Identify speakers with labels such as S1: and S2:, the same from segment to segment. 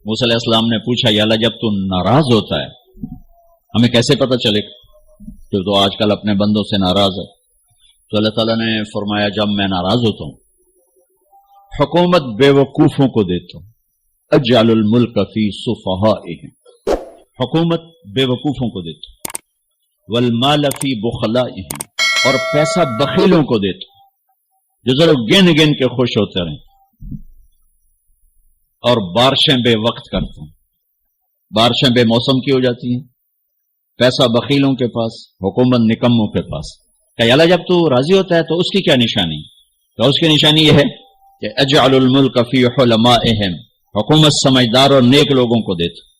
S1: موسیٰ علیہ السلام نے پوچھا یا اللہ جب تو ناراض ہوتا ہے ہمیں کیسے پتہ چلے کہ تو آج کل اپنے بندوں سے ناراض ہے؟ تو اللہ تعالیٰ نے فرمایا جب میں ناراض ہوتا ہوں حکومت بے وقوفوں کو دیتا ہوں، اجعل الملک فی صفہائہم، حکومت بے وقوفوں کو دیتا ہوں، والمال فی بخلائہم، اور پیسہ بخیلوں کو دیتا ہوں جو ذرا گن گن کے خوش ہوتے رہیں، اور بارشیں بے وقت کرتا ہوں، بارشیں بے موسم کی ہو جاتی ہیں، پیسہ بخیلوں کے پاس، حکومت نکموں کے پاس۔ کہ اللہ جب تو راضی ہوتا ہے تو اس کی کیا نشانی؟ تو اس کی نشانی یہ ہے کہ اجعل الملک فی حلمائہم، حکومت سمجھدار اور نیک لوگوں کو دیتا ہوں،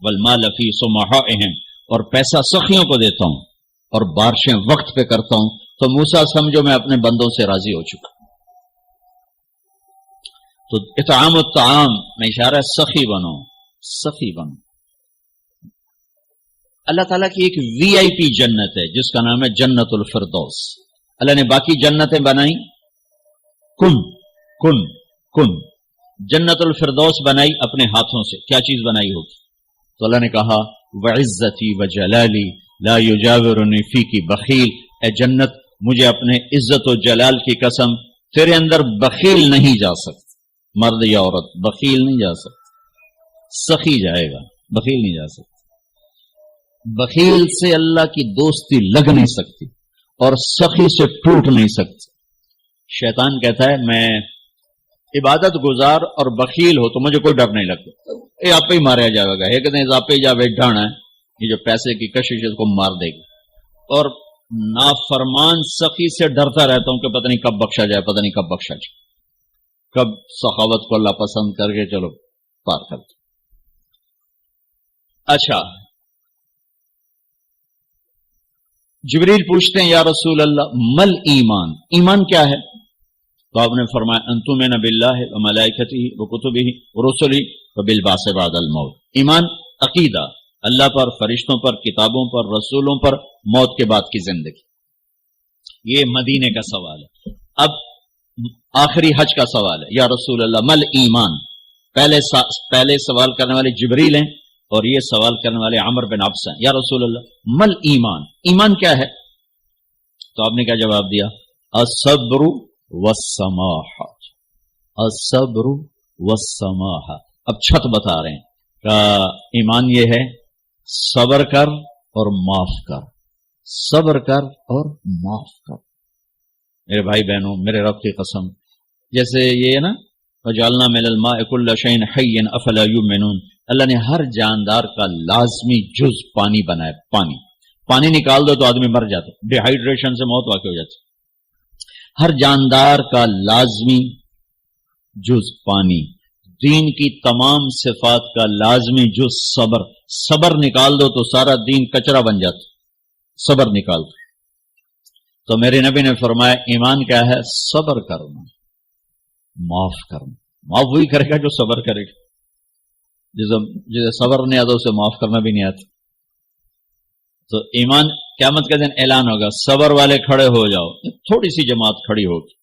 S1: والمال فی سمحائہم، اور پیسہ سخیوں کو دیتا ہوں، اور بارشیں وقت پہ کرتا ہوں۔ تو موسیٰ سمجھو میں اپنے بندوں سے راضی ہو چکا۔ تو اطعام الطعام میں اشارہ ہے سخی بنو، سخی بنو۔ اللہ تعالیٰ کی ایک وی آئی پی جنت ہے جس کا نام ہے جنت الفردوس۔ اللہ نے باقی جنتیں بنائی کن کن کن، جنت الفردوس بنائی اپنے ہاتھوں سے۔ کیا چیز بنائی ہوگی؟ تو اللہ نے کہا وعزتی وجلالی لا یجاورنی فیکی بخیل، اے جنت مجھے اپنے عزت و جلال کی قسم تیرے اندر بخیل نہیں جا سکتا، مرد یا عورت بخیل نہیں جا سکتا، سخی جائے گا، بخیل نہیں جا سکتا۔ بخیل سے اللہ کی دوستی لگ نہیں سکتی اور سخی سے ٹوٹ نہیں سکتی۔ شیطان کہتا ہے میں عبادت گزار اور بخیل ہو تو مجھے کوئی ڈر نہیں لگتا، یہ آپ ہی ماریا جائے گا، ایک دن آپ ہی جا ڈھانا ہے، یہ جو پیسے کی کشش ہے اس کو مار دے گی۔ اور نافرمان سخی سے ڈرتا رہتا ہوں کہ پتہ نہیں کب بخشا جائے، پتہ نہیں کب بخشا جائے، کب سخاوت کو اللہ پسند کر کے چلو پار کر دو۔ اچھا، جبریل پوچھتے ہیں یا رسول اللہ مل ایمان، ایمان کیا ہے؟ تو آپ نے فرمایا ان تؤمن باللہ وملائکتہ وکتبہ ورسلہ وبالبعث بعد الموت۔ ایمان عقیدہ، اللہ پر، فرشتوں پر، کتابوں پر، رسولوں پر، موت کے بعد کی زندگی۔ یہ مدینے کا سوال ہے۔ اب آخری حج کا سوال ہے یا رسول اللہ مل ایمان۔ پہلے سوال کرنے والے جبریل ہیں اور یہ سوال کرنے والے عمر بن عبس ہیں۔ یا رسول اللہ مل ایمان، ایمان کیا ہے؟ تو آپ نے کیا جواب دیا؟ الصبر والسماح، الصبر والسماح۔ اب چھت بتا رہے ہیں کہ ایمان یہ ہے صبر کر اور معاف کر، صبر کر اور معاف کر۔ میرے بھائی بہنوں، میرے رب کی قسم، جیسے یہ ہے نا وجعلنا من الماء كل شيء حي افلا يؤمنون، اللہ نے ہر جاندار کا لازمی جز پانی بنایا۔ پانی نکال دو تو آدمی مر جاتا، ڈی ہائیڈریشن سے موت واقع ہو جاتی۔ ہر جاندار کا لازمی جز پانی، دین کی تمام صفات کا لازمی جز صبر، صبر نکال دو تو سارا دین کچرا بن جاتا، صبر نکال دو۔ تو میرے نبی نے فرمایا ایمان کیا ہے؟ صبر کرنا، معاف کرنا۔ معاف وہی کرے گا جو صبر کرے گا، جسے صبر نہیں آتا اسے معاف کرنا بھی نہیں آتا۔ تو ایمان قیامت کے دن اعلان ہوگا صبر والے کھڑے ہو جاؤ، تھوڑی سی جماعت کھڑی ہوگی،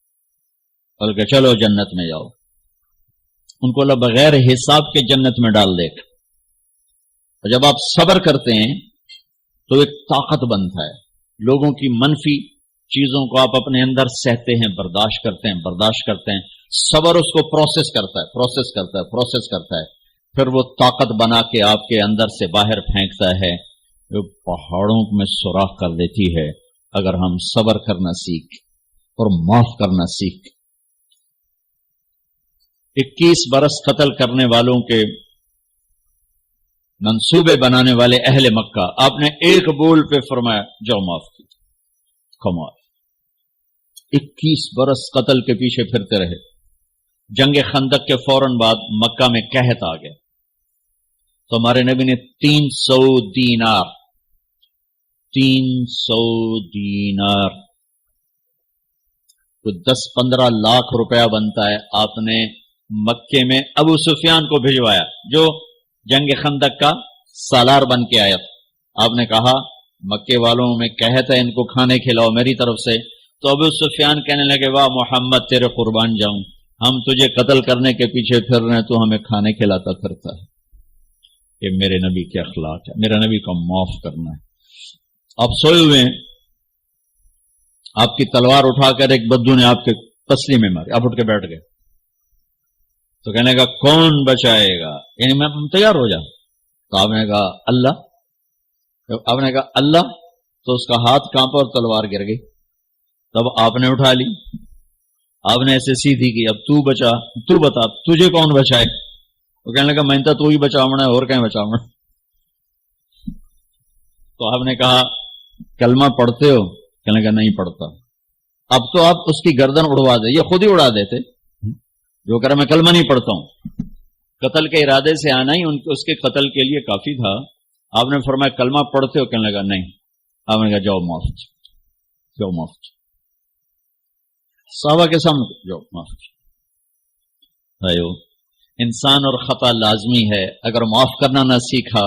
S1: بلکہ چلو جنت میں جاؤ۔ ان کو اللہ بغیر حساب کے جنت میں ڈال دے گا۔ اور جب آپ صبر کرتے ہیں تو ایک طاقت بنتا ہے، لوگوں کی منفی چیزوں کو آپ اپنے اندر سہتے ہیں، برداشت کرتے ہیں۔ صبر اس کو پروسیس کرتا ہے، پھر وہ طاقت بنا کے آپ کے اندر سے باہر پھینکتا ہے، جو پہاڑوں میں سوراخ کر دیتی ہے اگر ہم صبر کرنا سیکھ اور معاف کرنا سیکھ۔ 21 برس قتل کرنے والوں کے منصوبے بنانے والے اہل مکہ، آپ نے ایک بول پہ فرمایا جاؤ معاف کیجیے۔ کمال، 21 برس قتل کے پیچھے پھرتے رہے۔ جنگ خندق کے فوراً بعد مکہ میں قحط آ گیا تو ہمارے نبی نے 300 دینار تو 10-15 لاکھ روپیہ بنتا ہے، آپ نے مکے میں ابو سفیان کو بھجوایا جو جنگ خندق کا سالار بن کے آیا تھا۔ آپ نے کہا مکے والوں میں قحط ہے، ان کو کھانے کھلاؤ میری طرف سے۔ تو ابو سفیان کہنے لگے واہ محمد تیرے قربان جاؤں، ہم تجھے قتل کرنے کے پیچھے پھر رہے ہیں تو ہمیں کھانے کھلاتا پھرتا ہے۔ یہ میرے نبی کے اخلاق ہے، میرے نبی کا معاف کرنا ہے۔ آپ سوئے ہوئے ہیں، آپ کی تلوار اٹھا کر ایک بدو نے آپ کے پسلی میں ماری، آپ اٹھ کے بیٹھ گئے، تو کہنے کا کون بچائے گا، یعنی میں تیار ہو جا، تو آپ نے کہا اللہ، آپ نے کہا اللہ، تو اس کا ہاتھ کانپا اور تلوار گر گئی۔ تب آپ نے اٹھا لی، آپ نے ایسے سیدھی کی، اب تو بچا، تو بتا تجھے کون بچائے؟ وہ کہنے لگا میں تو ہی بچاؤنا ہے، اور کہیں بچاؤنا۔ تو آپ نے کہا کلمہ پڑھتے ہو؟ کہنے لگا نہیں پڑھتا۔ اب تو آپ اس کی گردن اڑوا دے، یہ خود ہی اڑا دیتے، جو کہہ رہا میں کلمہ نہیں پڑھتا ہوں۔ قتل کے ارادے سے آنا ہی اس کے قتل کے لیے کافی تھا۔ آپ نے فرمایا کلمہ پڑھتے ہو؟ کہنے لگا نہیں۔ آپ نے کہا جاؤ معاف، جاؤ معاف، صحابہ کے سامنے جاؤ معاف۔ انسان اور خطا لازمی ہے، اگر معاف کرنا نہ سیکھا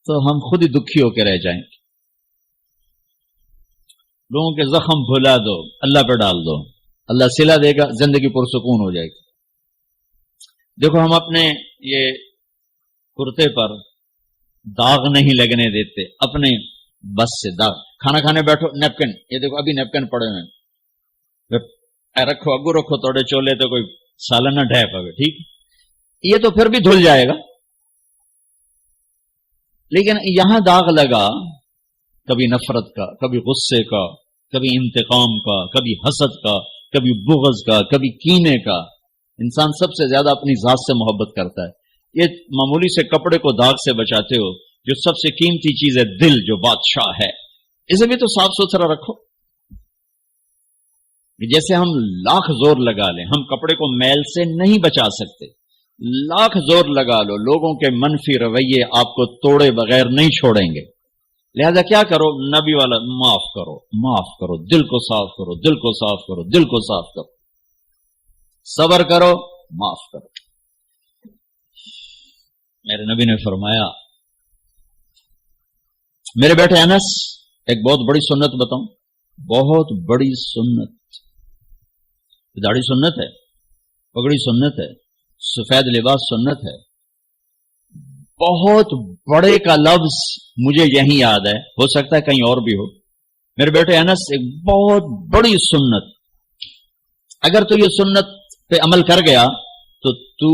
S1: تو ہم خود ہی دکھی ہو کے رہ جائیں گے۔ لوگوں کے زخم بھلا دو، اللہ پہ ڈال دو، اللہ صلہ دے گا، زندگی پرسکون ہو جائے گی۔ دیکھو ہم اپنے یہ کرتے پر داغ نہیں لگنے دیتے، اپنے بس سے داغ، کھانا کھانے بیٹھو نیپکن، یہ دیکھو ابھی نیپکن پڑے ہوئے، رکھو اگو رکھو توڑے چولے تو کوئی سالن نہ ڈھے پاوے، ٹھیک، یہ تو پھر بھی دھل جائے گا، لیکن یہاں داغ لگا، کبھی نفرت کا، کبھی غصے کا، کبھی انتقام کا، کبھی حسد کا، کبھی بغض کا، کبھی کینے کا۔ انسان سب سے زیادہ اپنی ذات سے محبت کرتا ہے۔ یہ معمولی سے کپڑے کو داغ سے بچاتے ہو، جو سب سے قیمتی چیز ہے دل، جو بادشاہ ہے، اسے بھی تو صاف ستھرا رکھو۔ جیسے ہم لاکھ زور لگا لیں، ہم کپڑے کو میل سے نہیں بچا سکتے، لاکھ زور لگا لو، لوگوں کے منفی رویے آپ کو توڑے بغیر نہیں چھوڑیں گے۔ لہذا کیا کرو، نبی والا معاف کرو، معاف کرو، دل کو صاف کرو، دل کو صاف کرو، دل کو صاف کرو، صبر کرو، معاف کرو۔ میرے نبی نے فرمایا، میرے بیٹے انس، ایک بہت بڑی سنت بتاؤں، بہت بڑی سنت، داڑھی سنت ہے، پگڑی سنت ہے، سفید لباس سنت ہے، بہت بڑے کا لفظ مجھے یہیں یاد ہے، ہو سکتا ہے کہیں اور بھی ہو۔ میرے بیٹے انس، ایک بہت بڑی سنت، اگر تو یہ سنت پہ عمل کر گیا تو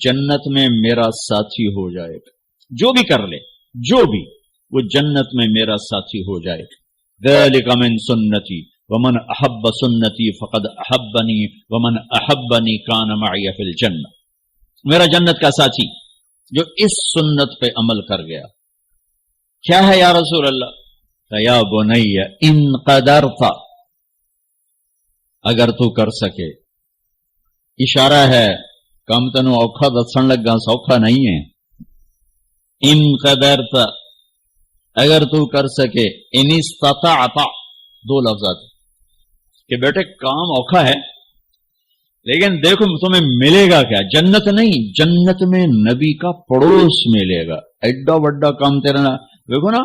S1: جنت میں میرا ساتھی ہو جائے گا، جو بھی کر لے، جو بھی، وہ جنت میں میرا ساتھی ہو جائے گا۔ ذالک من سنتی ومن احب سنتی فقد احبنی ومن احبنی کان معی فی الجنہ، میرا جنت کا ساتھی جو اس سنت پہ عمل کر گیا۔ کیا ہے یا رسول اللہ؟ یا بنی ان قدرت، اگر تو کر سکے، اشارہ ہے کم تنو اوکھا دسن لگا، سوکھا نہیں ہے۔ ان قدرت، اگر تو کر سکے، ان استطاعت، دو لفظات کہ بیٹے کام اوکھا ہے، لیکن دیکھو تمہیں ملے گا کیا؟ جنت نہیں، جنت میں نبی کا پڑوس ملے گا۔ ایڈا وڈا کام تیرا، دیکھو نا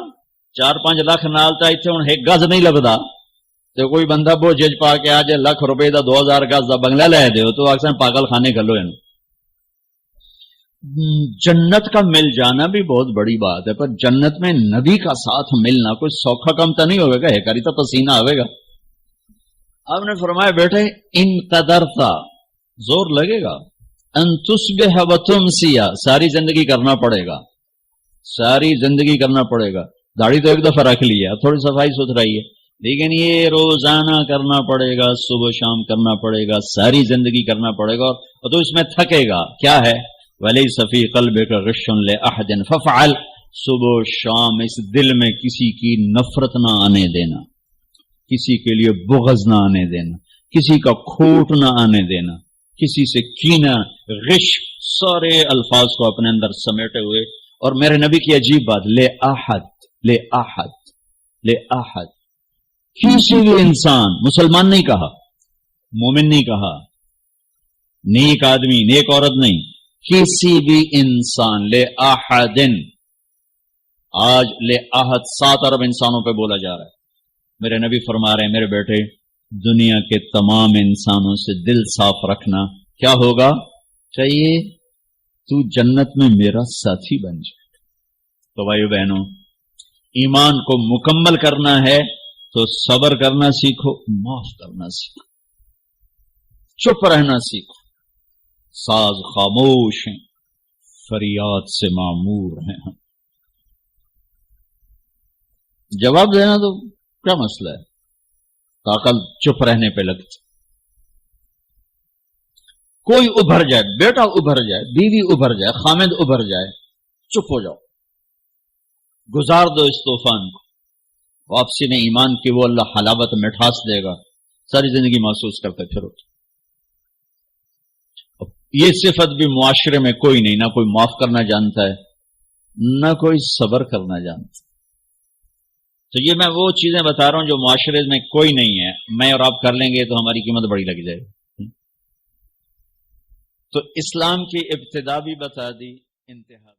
S1: 4-5 لاکھ نالتا اتنے ہوں ایک گز نہیں لگتا، تو کوئی بندہ بوجھ پا کے آج لاکھ روپے دا 2000 گز دا بنگلہ لے دے تو اکثر پاگل خانے کھلو۔ جنت کا مل جانا بھی بہت بڑی بات ہے، پر جنت میں نبی کا ساتھ ملنا کوئی سوکھا کام تو نہیں ہوگا، ہے کری تو پسینہ آئے گا۔ آپ نے فرمایا بیٹے ان قدرتا، زور لگے گا، ان تصبح و تمسیا، ساری زندگی کرنا پڑے گا، ساری زندگی کرنا پڑے گا۔ داڑھی تو ایک دفعہ رکھ لی ہے، تھوڑی صفائی ستھرائی ہے، لیکن یہ روزانہ کرنا پڑے گا، صبح شام کرنا پڑے گا، ساری زندگی کرنا پڑے گا، اور تو اس میں تھکے گا۔ کیا ہے؟ وَلَيْسَ فِي قَلْبِكَ غِشٌّ لِأَحَدٍ فَافْعَلْ، صبح شام اس دل میں کسی کی نفرت نہ آنے دینا، کسی کے لیے بغض نہ آنے دینا، کسی کا کھوٹ نہ آنے دینا، کسی سے کینہ، غش، سارے الفاظ کو اپنے اندر سمیٹے ہوئے۔ اور میرے نبی کی عجیب بات، لے احد، لے احد، لے احد، کسی بھی انسان، مسلمان نہیں کہا، مومن نہیں کہا، نیک آدمی، نیک عورت نہیں، کسی بھی انسان، لے احدن، آج لے احد 7 ارب انسانوں پہ بولا جا رہا ہے۔ میرے نبی فرما رہے ہیں میرے بیٹے، دنیا کے تمام انسانوں سے دل صاف رکھنا، کیا ہوگا؟ چاہیے تو جنت میں میرا ساتھی بن جائے، تو بھائیو بہنوں، ایمان کو مکمل کرنا ہے تو صبر کرنا سیکھو، معاف کرنا سیکھو، چپ رہنا سیکھو۔ ساز خاموش ہیں، فریاد سے معمور ہیں ہم۔ جواب دینا تو کیا مسئلہ ہے، طاقت چپ رہنے پہ لگتی۔ کوئی ابھر جائے، بیٹا ابھر جائے، بیوی ابھر جائے، خامد ابھر جائے، چپ ہو جاؤ، گزار دو اس طوفان کو۔ واپسی نے ایمان کی وہ اللہ حلاوت مٹھاس دے گا، ساری زندگی محسوس کرتے پھرو۔ یہ صفت بھی معاشرے میں کوئی نہیں، نہ کوئی معاف کرنا جانتا ہے، نہ کوئی صبر کرنا جانتا۔ تو یہ میں وہ چیزیں بتا رہا ہوں جو معاشرے میں کوئی نہیں ہے، میں اور آپ کر لیں گے تو ہماری قیمت بڑی لگ جائے گی۔ تو اسلام کی ابتدا بھی بتا دی، انتہا